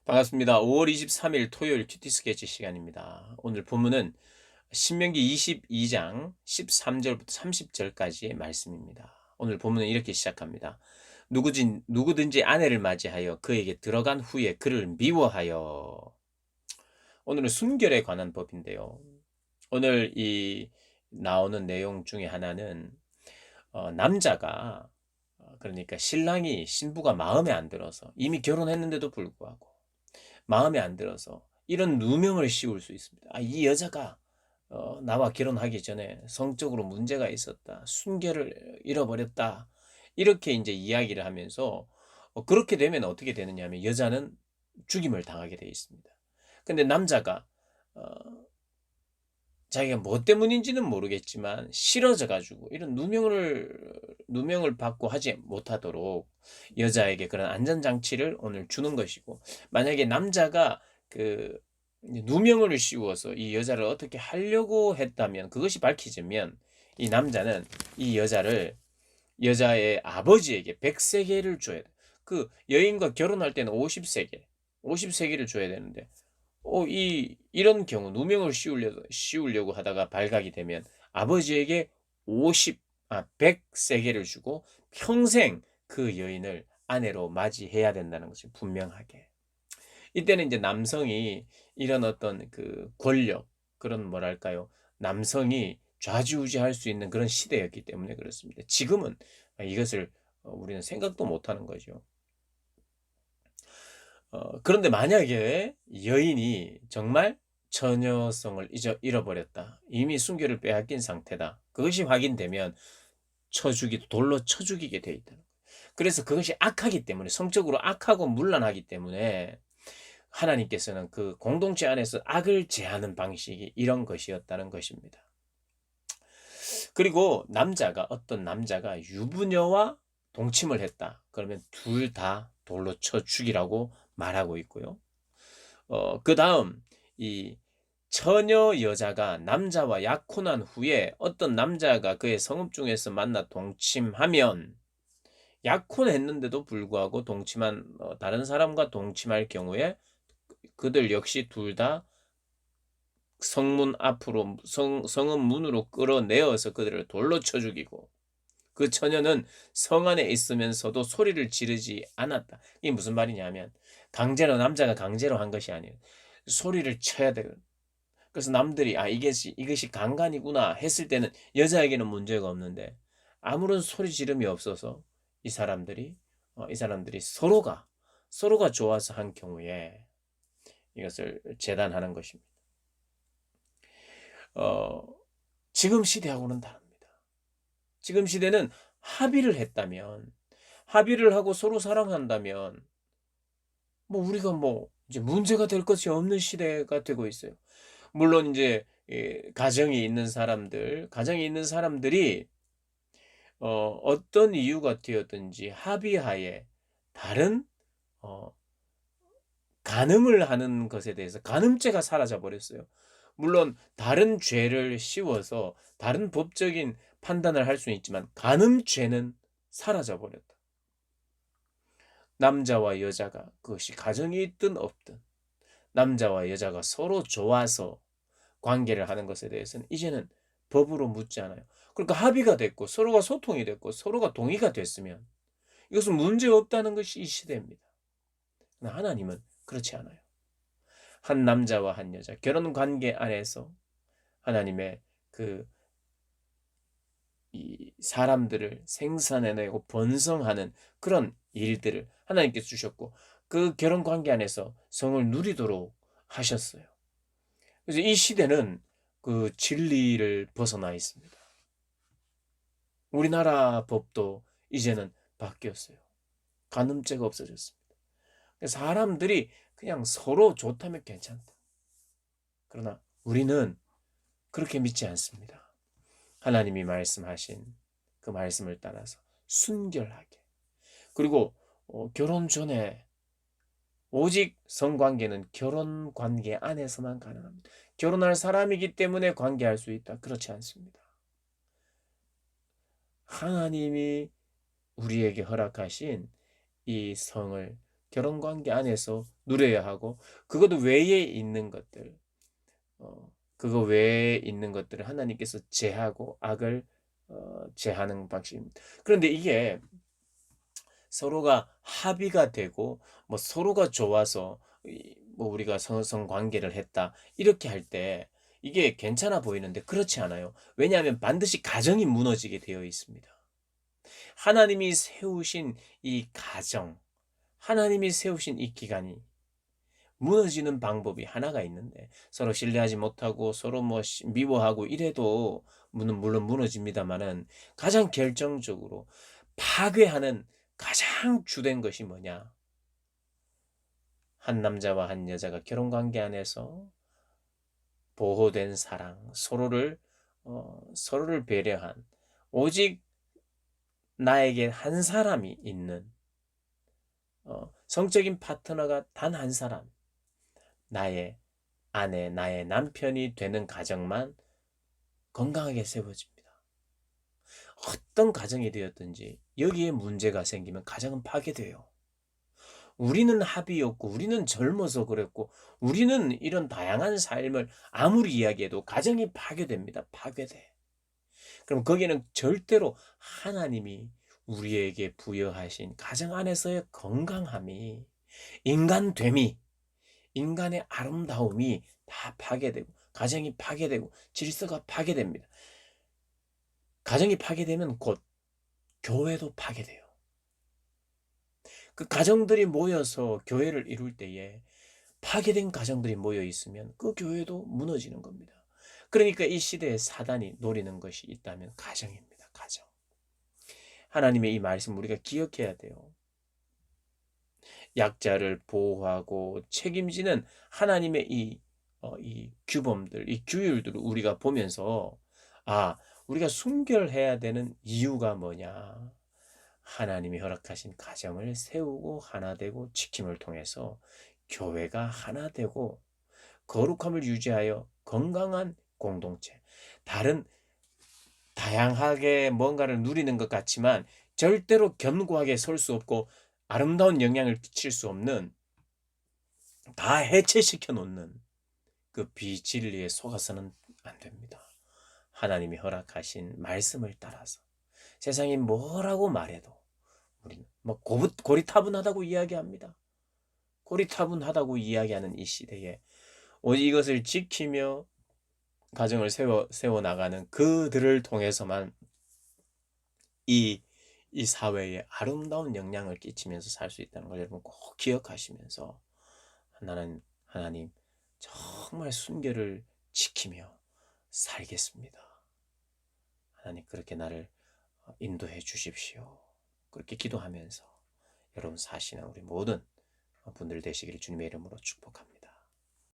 반갑습니다. 5월 23일 토요일 큐티 스케치 시간입니다. 오늘 본문은 신명기 22장 13절부터 30절까지의 말씀입니다. 오늘 본문은 이렇게 시작합니다. 누구든지 아내를 맞이하여 그에게 들어간 후에 그를 미워하여. 오늘은 순결에 관한 법인데요. 오늘 이 나오는 내용 중에 하나는 남자가 그러니까 신랑이 신부가 마음에 안 들어서 이미 결혼했는데도 불구하고 마음에 안 들어서 이런 누명을 씌울 수 있습니다. 이 여자가 나와 결혼하기 전에 성적으로 문제가 있었다. 순결을 잃어버렸다. 이렇게 이제 이야기를 하면서 그렇게 되면 어떻게 되느냐 하면 여자는 죽임을 당하게 되어 있습니다. 근데 남자가 어 자기가 뭐 때문인지는 모르겠지만 싫어져 가지고 이런 누명을 받고 하지 못하도록 여자에게 그런 안전장치를 오늘 주는 것이고, 만약에 남자가 그 이제 누명을 씌워서 이 여자를 어떻게 하려고 했다면 그것이 밝혀지면 이 남자는 이 여자의 아버지에게 100세겔을 줘야 돼. 그 여인과 결혼할 때는 50세겔을 줘야 되는데 이런 경우 누명을 씌우려고 하다가 발각이 되면 아버지에게 100 세겔을 주고 평생 그 여인을 아내로 맞이해야 된다는 것이 분명하게. 이때는 이제 남성이 이런 어떤 그 권력, 그런 뭐랄까요? 남성이 좌지우지할 수 있는 그런 시대였기 때문에 그렇습니다. 지금은 이것을 우리는 생각도 못 하는 거죠. 그런데 만약에 여인이 정말 처녀성을 잃어버렸다. 이미 순결을 빼앗긴 상태다. 그것이 확인되면 돌로 쳐 죽이게 돼 있다. 그래서 그것이 악하기 때문에, 성적으로 악하고 문란하기 때문에 하나님께서는 그 공동체 안에서 악을 제하는 방식이 이런 것이었다는 것입니다. 그리고 어떤 남자가 유부녀와 동침을 했다. 그러면 둘 다 돌로 쳐 죽이라고 말하고 있고요. 그다음 이 처녀 여자가 남자와 약혼한 후에 어떤 남자가 그의 성읍 중에서 만나 동침하면, 약혼했는데도 불구하고 다른 사람과 동침할 경우에 그들 역시 둘 다 성문 앞으로 성읍 문으로 끌어내어서 그들을 돌로 쳐 죽이고, 그 처녀는 성 안에 있으면서도 소리를 지르지 않았다. 이게 무슨 말이냐면 남자가 강제로 한 것이 아니에요. 소리를 쳐야 돼요. 그래서 남들이 이것이 강간이구나 했을 때는 여자에게는 문제가 없는데, 아무런 소리 지름이 없어서 이 사람들이 서로가 좋아서 한 경우에 이것을 재단하는 것입니다. 어 지금 시대하고는 다릅니다. 지금 시대는 합의를 하고 서로 사랑한다면 우리가 이제 문제가 될 것이 없는 시대가 되고 있어요. 물론 이제 가정이 있는 사람들이 어떤 이유가 되었든지 합의하에 다른 어 간음을 하는 것에 대해서 간음죄가 사라져 버렸어요. 물론 다른 죄를 씌워서 다른 법적인 판단을 할 수는 있지만 간음죄는 사라져 버렸다. 남자와 여자가, 그것이 가정이 있든 없든 남자와 여자가 서로 좋아서 관계를 하는 것에 대해서는 이제는 법으로 묻지 않아요. 그러니까 합의가 됐고 서로가 소통이 됐고 서로가 동의가 됐으면 이것은 문제없다는 것이 이 시대입니다. 그러나 하나님은 그렇지 않아요. 한 남자와 한 여자 결혼 관계 안에서 하나님의 그 이 사람들을 생산해내고 번성하는 그런 일들을 하나님께서 주셨고, 그 결혼 관계 안에서 성을 누리도록 하셨어요. 그래서 이 시대는 그 진리를 벗어나 있습니다. 우리나라 법도 이제는 바뀌었어요. 간음죄가 없어졌습니다. 사람들이 그냥 서로 좋다면 괜찮다. 그러나 우리는 그렇게 믿지 않습니다. 하나님이 말씀하신 그 말씀을 따라서 순결하게, 그리고 결혼 전에 오직 성관계는 결혼 관계 안에서만 가능합니다. 결혼할 사람이기 때문에 관계할 수 있다. 그렇지 않습니다. 하나님이 우리에게 허락하신 이 성을 결혼 관계 안에서 누려야 하고 그것 외에 있는 것들 그거 외에 있는 것들을 하나님께서 제하고 악을 제하는 방식입니다. 그런데 이게 서로가 합의가 되고 뭐 서로가 좋아서 뭐 우리가 성성 관계를 했다 이렇게 할 때 이게 괜찮아 보이는데 그렇지 않아요. 왜냐하면 반드시 가정이 무너지게 되어 있습니다. 하나님이 세우신 이 가정, 하나님이 세우신 이 기간이 무너지는 방법이 하나가 있는데 서로 신뢰하지 못하고 서로 뭐 미워하고 이래도 물론 무너집니다만은 가장 결정적으로 파괴하는 가장 주된 것이 뭐냐? 한 남자와 한 여자가 결혼 관계 안에서 보호된 사랑, 서로를 배려한 오직 나에게 한 사람이 있는 성적인 파트너가 단 한 사람, 나의 아내, 나의 남편이 되는 가정만 건강하게 세워집니다. 어떤 가정이 되었든지 여기에 문제가 생기면 가정은 파괴돼요. 우리는 합의였고 우리는 젊어서 그랬고 우리는 이런 다양한 삶을 아무리 이야기해도 가정이 파괴됩니다. 파괴돼. 그럼 거기는 절대로 하나님이 우리에게 부여하신 가정 안에서의 건강함이 인간됨이 인간의 아름다움이 다 파괴되고 가정이 파괴되고 질서가 파괴됩니다. 가정이 파괴되면 곧 교회도 파괴돼요. 그 가정들이 모여서 교회를 이룰 때에 파괴된 가정들이 모여 있으면 그 교회도 무너지는 겁니다. 그러니까 이 시대에 사단이 노리는 것이 있다면 가정입니다. 가정. 하나님의 이 말씀 우리가 기억해야 돼요. 약자를 보호하고 책임지는 하나님의 이 규범들, 이 규율들을 우리가 보면서 우리가 순결해야 되는 이유가 뭐냐? 하나님이 허락하신 가정을 세우고 하나 되고 지킴을 통해서 교회가 하나 되고 거룩함을 유지하여 건강한 공동체. 다른 다양하게 뭔가를 누리는 것 같지만 절대로 견고하게 설 수 없고 아름다운 영향을 끼칠 수 없는 다 해체시켜 놓는 그 비진리에 속아서는 안 됩니다. 하나님이 허락하신 말씀을 따라서 세상이 뭐라고 말해도 우리는 뭐 고리타분하다고 이야기합니다. 고리타분하다고 이야기하는 이 시대에 오직 이것을 지키며 가정을 세워 나가는 그들을 통해서만 이 사회에 아름다운 영향을 끼치면서 살 수 있다는 걸 여러분 꼭 기억하시면서 하나님 정말 순결을 지키며 살겠습니다. 하나님 그렇게 나를 인도해 주십시오. 그렇게 기도하면서 여러분 사시는 우리 모든 분들 되시기를 주님의 이름으로 축복합니다.